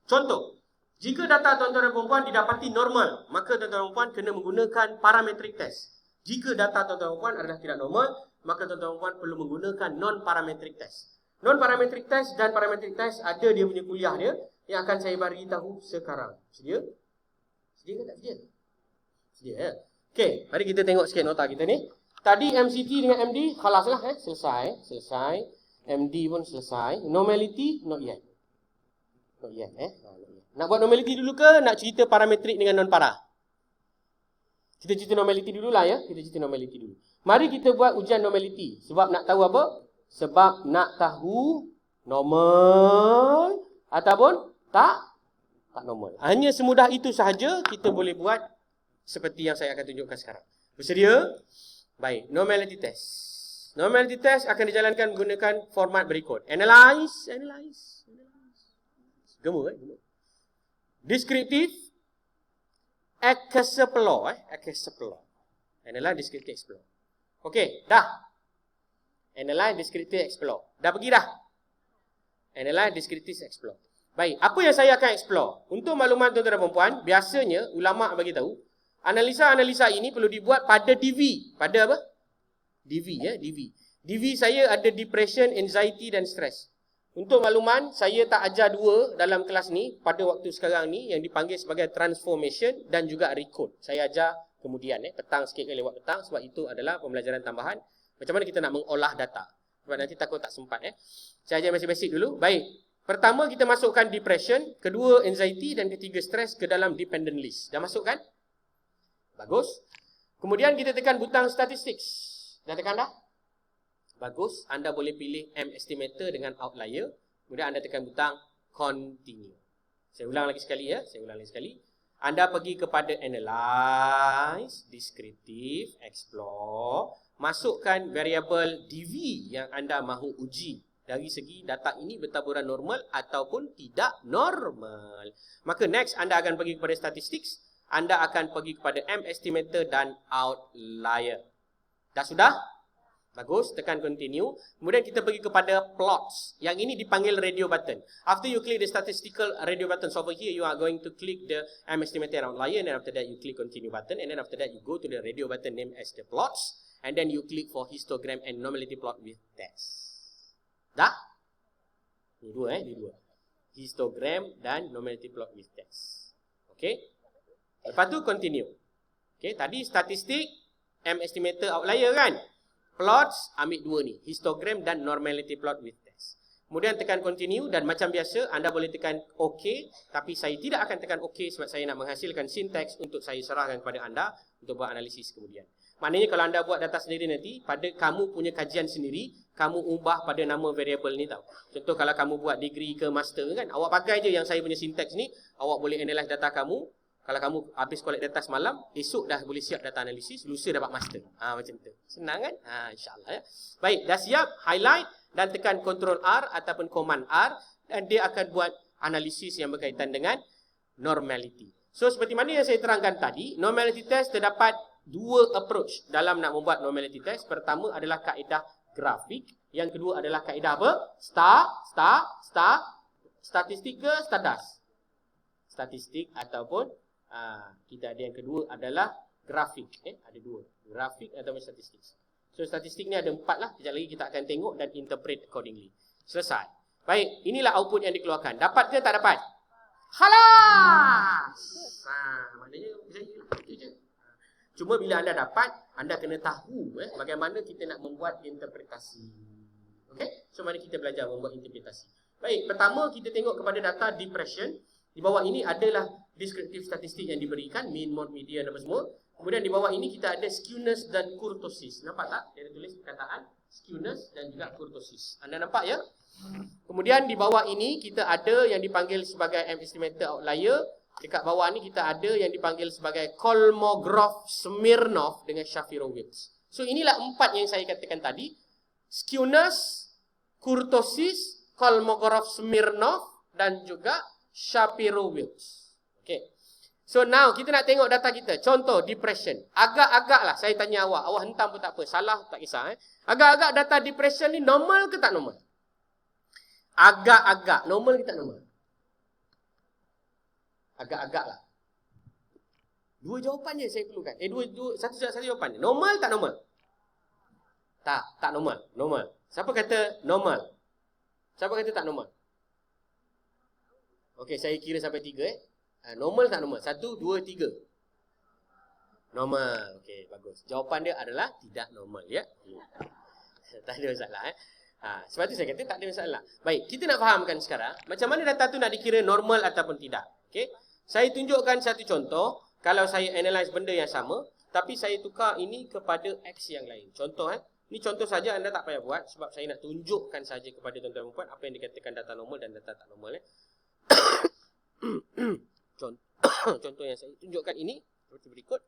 Contoh, jika data tuan-tuan dan perempuan didapati normal, maka tuan-tuan dan perempuan kena menggunakan parametric test. Jika data tuan-tuan dan perempuan adalah tidak normal, maka tuan-tuan dan perempuan perlu menggunakan non-parametric test. Non-parametric test dan parametric test ada dia punya kuliah dia yang akan saya bagi tahu sekarang. Sedia? Sedia ke tak sedia? Sedia ya? Okey, mari kita tengok sikit nota kita ni. Tadi MCT dengan MD, khalaslah selesai. MD pun selesai. Normality, not yet. Not yet. Nak buat normality dulu ke nak cerita parametrik dengan non-para? Kita cerita normality dulu lah ya. Kita cerita normality dulu. Mari kita buat ujian normality. Sebab nak tahu apa? Sebab nak tahu normal ataupun tak normal. Hanya semudah itu sahaja kita boleh buat seperti yang saya akan tunjukkan sekarang. Bersedia? Baik, normality test. Normality test akan dijalankan menggunakan format berikut. Analyze. Gemuk. Descriptive. Explore. Analyze, descriptive, explore. Okey, dah. Analyze, descriptive, explore. Dah pergi dah. Analyze, descriptive, explore. Baik, apa yang saya akan explore? Untuk makluman tuan-tuan dan perempuan, biasanya ulama' bagi tahu, analisa-analisa ini perlu dibuat pada DV. Pada apa? DV ya, DV. DV saya ada depression, anxiety dan stress. Untuk makluman, saya tak ajar dua dalam kelas ni pada waktu sekarang ni yang dipanggil sebagai transformation dan juga recode. Saya ajar kemudian petang sikit lewat petang sebab itu adalah pembelajaran tambahan. Macam mana kita nak mengolah data. Sebab nanti takut tak sempat Saya ajar basic-basic dulu. Baik. Pertama kita masukkan depression, kedua anxiety dan ketiga stress ke dalam dependent list. Dah masuk kan? Bagus. Kemudian kita tekan butang statistics. Dah tekan dah? Bagus. Anda boleh pilih M estimator dengan outlier. Kemudian anda tekan butang continue. Saya ulang lagi sekali ya. Anda pergi kepada analyze, descriptive, explore. Masukkan variable DV yang anda mahu uji. Dari segi data ini bertaburan normal ataupun tidak normal. Maka next anda akan pergi kepada statistics. Anda akan pergi kepada M estimator dan outlier. Dah sudah? Bagus, tekan continue. Kemudian kita pergi kepada plots. Yang ini dipanggil radio button. After you click the statistical radio buttons over here, you are going to click the M estimator and outlier. And then after that you click continue button. And then after that you go to the radio button named as the plots. And then you click for histogram and normality plot with test. Dah? Ini dua Histogram dan normality plot with test. Okay? Lepas tu continue. Okay, tadi statistik, M estimator, outlier kan? Plots, ambil dua ni. Histogram dan normality plot with test. Kemudian tekan continue dan macam biasa, anda boleh tekan OK. Tapi saya tidak akan tekan OK sebab saya nak menghasilkan syntax untuk saya serahkan kepada anda untuk buat analisis kemudian. Maknanya kalau anda buat data sendiri nanti, pada kamu punya kajian sendiri, kamu ubah pada nama variable ni tau. Contoh kalau kamu buat degree ke master kan, awak pakai je yang saya punya syntax ni, awak boleh analyze data kamu. Kalau kamu habis collect data semalam, esok dah boleh siap data analisis, lusa dapat master. Macam tu. Senang kan? InsyaAllah ya. Baik, dah siap, highlight dan tekan Ctrl R ataupun Command R dan dia akan buat analisis yang berkaitan dengan normality. So seperti mana yang saya terangkan tadi, normality test terdapat dua approach dalam nak membuat normality test. Pertama adalah kaedah grafik. Yang kedua adalah kaedah apa? Statistik ke Stardust? Statistik ataupun kita ada yang kedua adalah grafik. Ada dua. Grafik ataupun statistik. So statistik ni ada 4 lah. Sekejap lagi kita akan tengok dan interpret accordingly. Selesai. Baik, inilah output yang dikeluarkan. Dapat ke tak dapat? Halas! Maknanya itu je. Cuma bila anda dapat, anda kena tahu bagaimana kita nak membuat interpretasi. Okey? So mari kita belajar membuat interpretasi. Baik, pertama kita tengok kepada data depression. Di bawah ini adalah deskriptif statistik yang diberikan, mean, mode, median apa semua. Kemudian di bawah ini kita ada skewness dan kurtosis. Nampak tak? Dia ada tulis perkataan skewness dan juga kurtosis. Anda nampak ya? Kemudian di bawah ini kita ada yang dipanggil sebagai M estimator outlier. Dekat bawah ni kita ada yang dipanggil sebagai Kolmogorov-Smirnov dengan Shapiro-Wilks. So inilah 4 yang saya katakan tadi. Skewness, kurtosis, Kolmogorov-Smirnov dan juga Shapiro-Wilks. Okay. So now kita nak tengok data kita. Contoh depression. Agak-agak lah saya tanya awak. Awak hentam pun tak apa. Salah tak kisah. Agak-agak data depression ni normal ke tak normal? Agak-agak normal ke tak normal? Agak-agak lah. Dua jawapan je saya perlukan. Satu jawapan je. Normal tak normal? Tak normal. Normal. Siapa kata normal? Siapa kata tak normal? Okey, saya kira sampai 3 normal tak normal? 1, 2, 3. Normal. Okey, bagus. Jawapan dia adalah tidak normal, ya. Tak ada masalah, sebab tu saya kata tak ada masalah. Baik, kita nak fahamkan sekarang macam mana data tu nak dikira normal ataupun tidak. Okey. Saya tunjukkan satu contoh. Kalau saya analyse benda yang sama, tapi saya tukar ini kepada X yang lain. Contoh, ini contoh saja, anda tak payah buat sebab saya nak tunjukkan saja kepada tuan-tuan dan puan apa yang dikatakan data normal dan data tak normal. Contoh yang saya tunjukkan ini seperti berikut.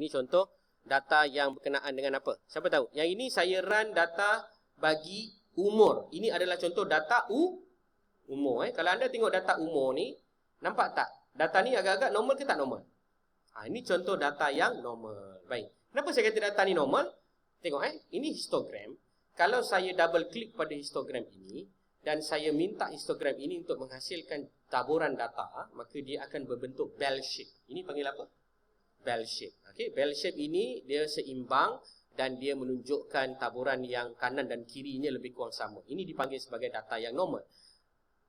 Ini contoh data yang berkenaan dengan apa? Siapa tahu? Yang ini saya run data bagi umur. Ini adalah contoh data umur. Kalau anda tengok data umur ni, nampak tak? Data ni agak-agak normal ke tak normal? Ini contoh data yang normal. Baik. Kenapa saya kata data ni normal? Tengok ini histogram. Kalau saya double klik pada histogram ini dan saya minta histogram ini untuk menghasilkan taburan data, maka dia akan berbentuk bell shape. Ini panggil apa? Bell shape. Okey, bell shape ini dia seimbang dan dia menunjukkan taburan yang kanan dan kirinya lebih kurang sama. Ini dipanggil sebagai data yang normal.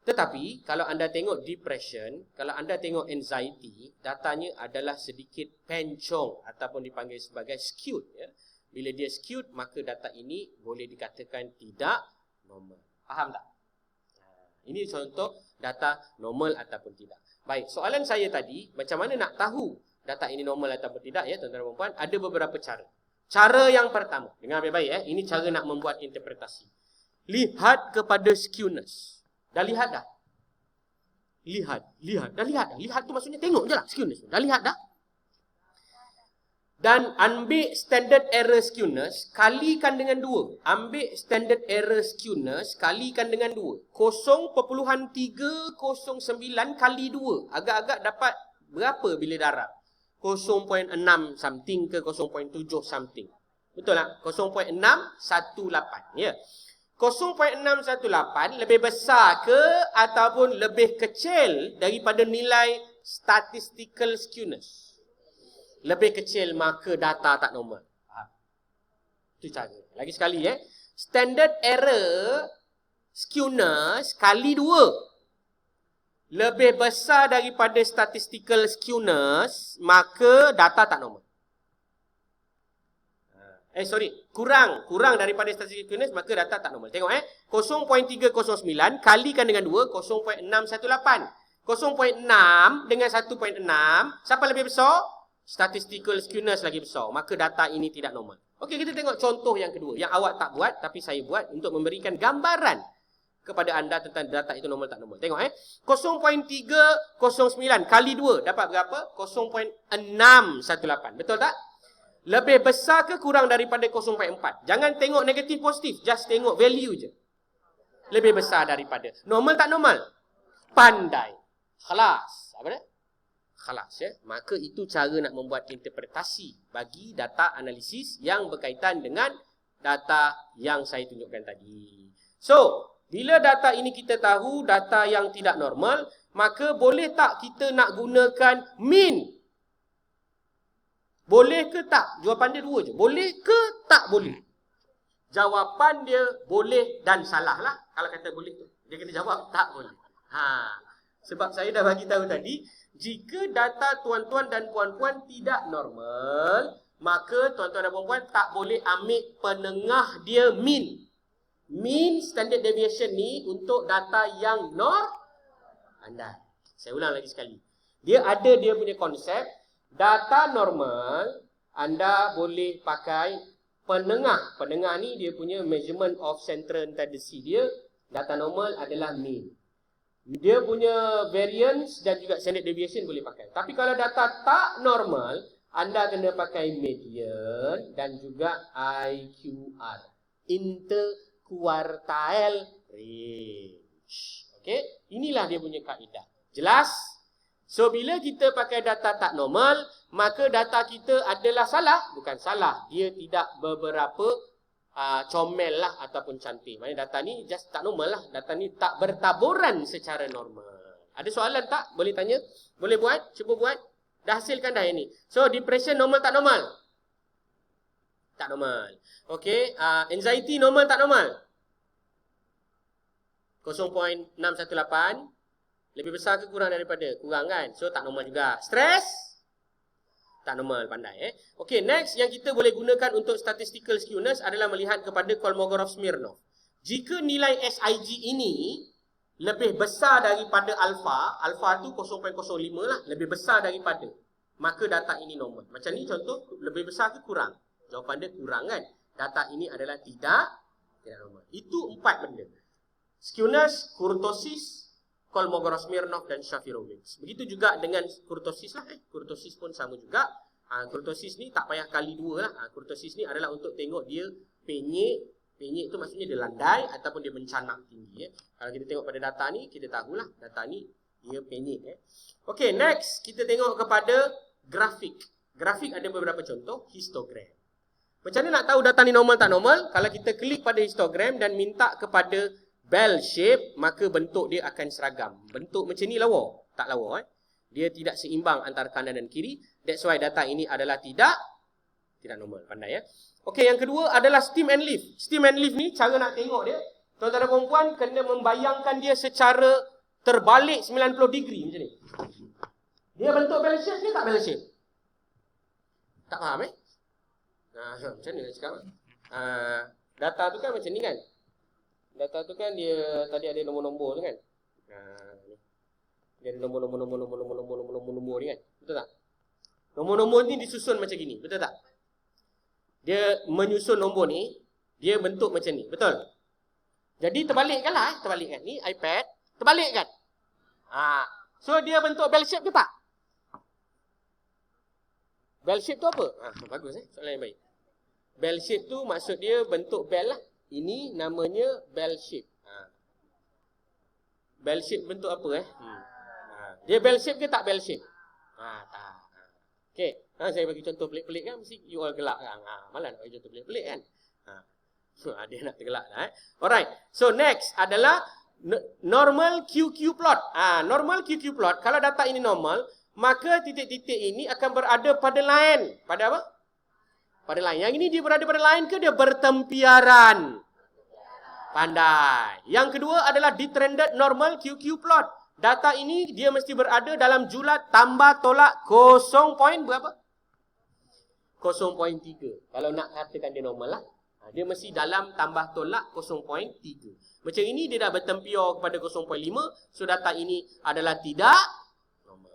Tetapi kalau anda tengok depression, kalau anda tengok anxiety, datanya adalah sedikit pencong ataupun dipanggil sebagai skewed, ya. Bila dia skewed, maka data ini boleh dikatakan tidak normal. Faham tak? Ini contoh data normal ataupun tidak. Baik, soalan saya tadi, macam mana nak tahu data ini normal ataupun tidak, ya tuan-tuan dan puan? Ada beberapa cara. Cara yang pertama, dengar baik-baik, ini cara nak membuat interpretasi. Lihat kepada skewness. Dah lihat dah? Lihat. Dah lihat dah? Lihat tu maksudnya tengok je lah skewness. Dah lihat dah? Dan ambil standard error skewness, kalikan dengan 2. Ambil standard error skewness, kalikan dengan 2. 0.309 kali 2. Agak-agak dapat berapa bila darab? 0.6 something ke 0.7 something. Betul tak? 0.618. Ya. 0.618 lebih besar ke ataupun lebih kecil daripada nilai statistical skewness? Lebih kecil, maka data tak normal. Itu cara. Lagi sekali, standard error skewness kali 2 lebih besar daripada statistical skewness, maka data tak normal. Kurang daripada statistical skewness, maka data tak normal. Tengok 0.309 kalikan dengan 2, 0.618. 0.6 dengan 1.6, siapa lebih besar? Statistical skewness lagi besar, maka data ini tidak normal. Okey, kita tengok contoh yang kedua, yang awak tak buat tapi saya buat untuk memberikan gambaran kepada anda tentang data itu normal tak normal. Tengok 0.309 kali 2 dapat berapa? 0.618. Betul tak? Lebih besar ke kurang daripada 0.4? Jangan tengok negatif positif, just tengok value je. Lebih besar daripada. Normal tak normal? Pandai. Khalas. Apa dia? Khalas, ya. Maka itu cara nak membuat interpretasi bagi data analisis yang berkaitan dengan data yang saya tunjukkan tadi. So, bila data ini kita tahu data yang tidak normal, maka boleh tak kita nak gunakan mean? Boleh ke tak? Jawapan dia 2 je. Boleh ke tak boleh? Jawapan dia boleh dan salah lah. Kalau kata boleh tu, dia kena jawab tak boleh. Sebab saya dah bagi tahu tadi, jika data tuan-tuan dan puan-puan tidak normal, maka tuan-tuan dan puan-puan tak boleh ambil penengah dia mean. Mean standard deviation ni untuk data yang andai. Saya ulang lagi sekali. Dia ada dia punya konsep. Data normal, anda boleh pakai penengah. Penengah ni dia punya measurement of central tendency dia. Data normal adalah mean. Dia punya variance dan juga standard deviation boleh pakai. Tapi kalau data tak normal, anda kena pakai median dan juga IQR. Interquartile range. Okey, inilah dia punya kaedah. Jelas? So, bila kita pakai data tak normal, maka data kita adalah salah. Bukan salah. Dia tidak beberapa comel lah ataupun cantik. Maksudnya data ni just tak normal lah. Data ni tak bertaburan secara normal. Ada soalan tak? Boleh tanya? Boleh buat? Cuba buat. Dah hasilkan dah ini. So, depression normal tak normal? Tak normal. Okey, anxiety normal tak normal? 0.618. Lebih besar ke kurang daripada? Kurang kan? So, tak normal juga. Stress? Tak normal, pandai. Okey, next yang kita boleh gunakan untuk statistical skewness adalah melihat kepada Kolmogorov-Smirnov. Jika nilai SIG ini lebih besar daripada alfa, alfa tu 0.05 lah, lebih besar daripada, maka data ini normal. Macam ni contoh, lebih besar ke kurang? Jawapan dia kurang kan? Data ini adalah tidak normal. Itu 4 benda. Skewness, kurtosis, Kolmogorov-Smirnov dan Shafirowitz. Begitu juga dengan kurtosis lah. Kurtosis pun sama juga. Kurtosis ni tak payah kali 2 lah. Kurtosis ni adalah untuk tengok dia penyek. Penyek tu maksudnya dia landai ataupun dia mencanak tinggi. Kalau kita tengok pada data ni, kita tahulah data ni dia penyek. Okey, next kita tengok kepada grafik. Grafik ada beberapa contoh. Histogram. Macam mana nak tahu data ni normal tak normal? Kalau kita klik pada histogram dan minta kepada bell shape, maka bentuk dia akan seragam. Bentuk macam ni lawa. Tak lawa. Dia tidak seimbang antara kanan dan kiri. That's why data ini adalah tidak normal. Pandai ya. Okey, yang kedua adalah steam and leaf. Steam and leaf ni cara nak tengok dia. Tuan-tuan dan puan kena membayangkan dia secara terbalik 90 degree macam ni. Dia bentuk bell shape ke tak bell shape? Tak faham macam ni nak cakap. Data tu kan macam ni kan. Data tu kan dia tadi ada nombor-nombor tu kan. Dia ada nombor-nombor ni kan. Betul tak? Nombor-nombor ni disusun macam gini. Betul tak? Dia menyusun nombor ni, dia bentuk macam ni. Betul? Jadi terbalikkan lah. Terbalikkan. Ni iPad. Terbalikkan. So dia bentuk bell shape ke tak? Bell shape tu apa? Bagus soalan yang baik. Bell shape tu maksud dia bentuk bell lah. Ini namanya bell shape. Bell shape bentuk apa Dia bell shape ke tak bell shape? Tak. Okey, saya bagi contoh pelik-pelik kan, mesti you all gelak kan. Malah nak bagi contoh pelik-pelik kan. Dia nak tergelak dah. Alright. So next adalah normal QQ plot. Normal QQ plot, kalau data ini normal, maka titik-titik ini akan berada pada line. Pada apa? Pada line. Yang ini dia berada pada line ke dia bertempiaran? Pandai. Yang kedua adalah detrended normal QQ plot. Data ini dia mesti berada dalam julat tambah tolak 0. Berapa? 0.3. Kalau nak katakan dia normal lah. Dia mesti dalam tambah tolak 0.3. Macam ini dia dah bertempiar kepada 0.5. So data ini adalah tidak normal.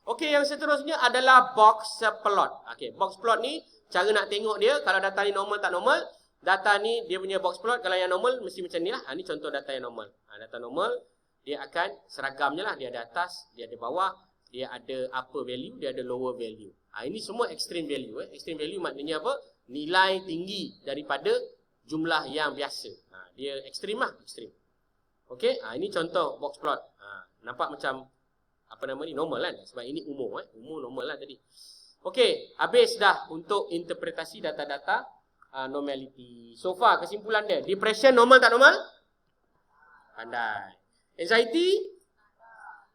Okey, yang seterusnya adalah box plot. Okey, box plot ni cara nak tengok dia kalau data ni normal tak normal. Data ni dia punya box plot, kalau yang normal mesti macam ni lah. Ni contoh data yang normal. Data normal dia akan seragamnya lah. Dia ada atas, dia ada bawah, dia ada upper value, dia ada lower value. Ini semua extreme value. Extreme value maknanya apa? Nilai tinggi daripada jumlah yang biasa. Dia ekstrim lah, ekstrim. Okey, ini contoh box plot. Nampak macam apa nama ni, normal kan? Sebab ini umum. Umum normal lah tadi. Okey, habis dah untuk interpretasi data-data normality. So far kesimpulan dia, depression normal tak normal? Pandai. Anxiety?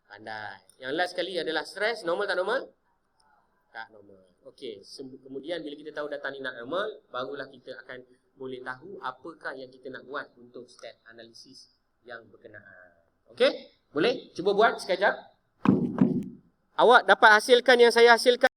Pandai. Yang last sekali adalah stress, normal tak normal? Tak normal. Okey, kemudian bila kita tahu data ni nak normal, barulah kita akan boleh tahu apakah yang kita nak buat untuk stat analisis yang berkenaan. Okey? Boleh? Cuba buat sekejap. Awak dapat hasilkan yang saya hasilkan.